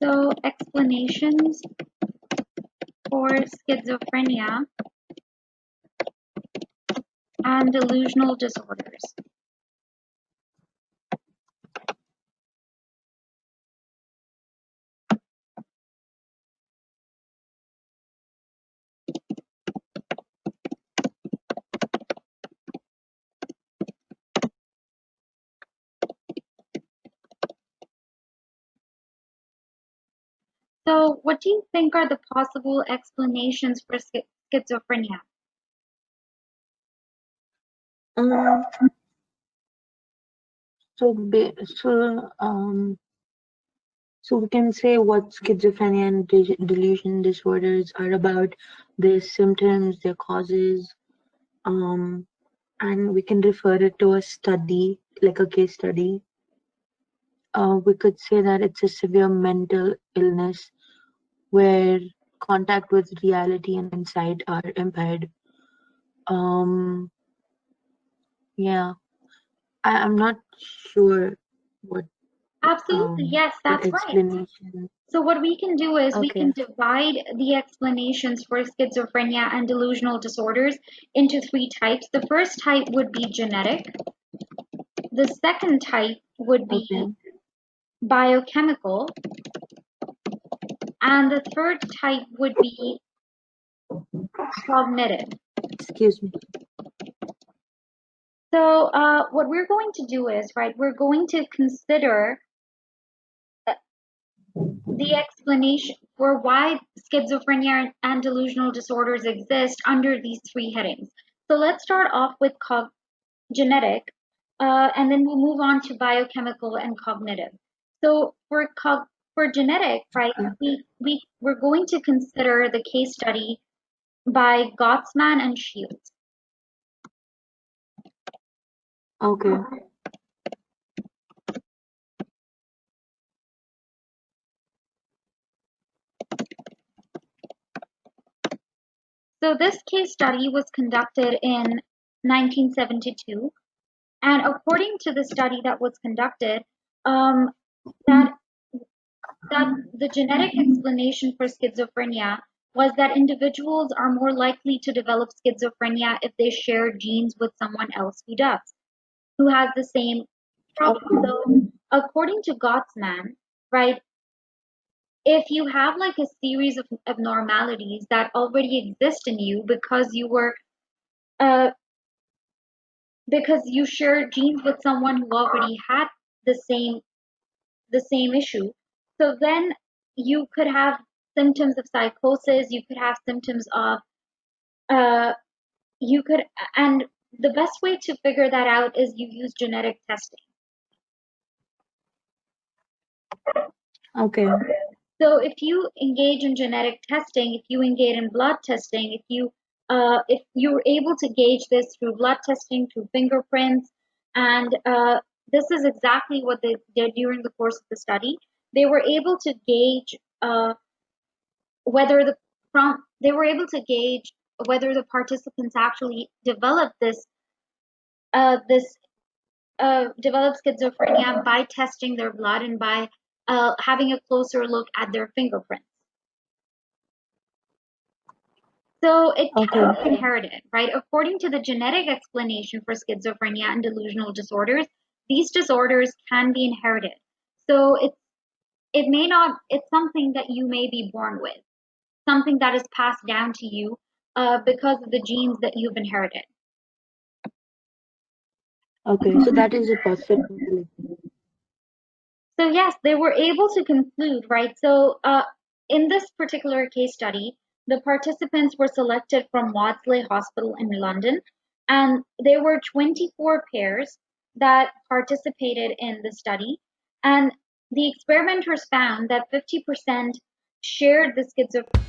So explanations for schizophrenia and delusional disorders. So what do you think are the possible explanations for schizophrenia? Um, so, so we can say what schizophrenia and delusion disorders are about, their symptoms, their causes, and we can refer it to a study, like a case study. We could say that it's a severe mental illness where contact with reality and insight are impaired. Um, yeah, I'm not sure what Absolutely, yes, what that's right. explanation. So what we can do is we Okay. can divide the explanations for schizophrenia and delusional disorders into three types. The first type would be genetic. The second type would be Okay. biochemical. And the third type would be cognitive. Excuse me. So what we're going to do is, right, we're going to consider the explanation for why schizophrenia and delusional disorders exist under these three headings. So let's start off with genetic, and then we'll move on to biochemical and cognitive. So for genetic, right, we're going to consider the case study by Gottsman and Shields. Okay. So this case study was conducted in 1972, and according to the study that was conducted, that the genetic explanation for schizophrenia was that individuals are more likely to develop schizophrenia if they share genes with someone else who has the same problem. Okay. So according to Gottsman, right, if you have like a series of abnormalities that already exist in you uh, because you share genes with someone who already had the same issue, so then you could have symptoms of psychosis, you could have symptoms of uh, you could and the best way to figure that out is you use genetic testing. Okay. So if you engage in genetic testing, if you engage in blood testing, if you're able to gauge this through blood testing, through fingerprints, and this is exactly what they did during the course of the study. They were able to gauge whether the participants actually developed developed schizophrenia by testing their blood and by having a closer look at their fingerprints. So it can be inherited, right? According to the genetic explanation for schizophrenia and delusional disorders, these disorders can be inherited. So it's something that you may be born with, something that is passed down to you because of the genes that you've inherited. Okay. So that is a possibility. So yes, they were able to conclude, right? So in this particular case study, the participants were selected from Maudsley Hospital in London, and there were 24 pairs that participated in the study, and the experimenters found that 50% shared the schizophrenia.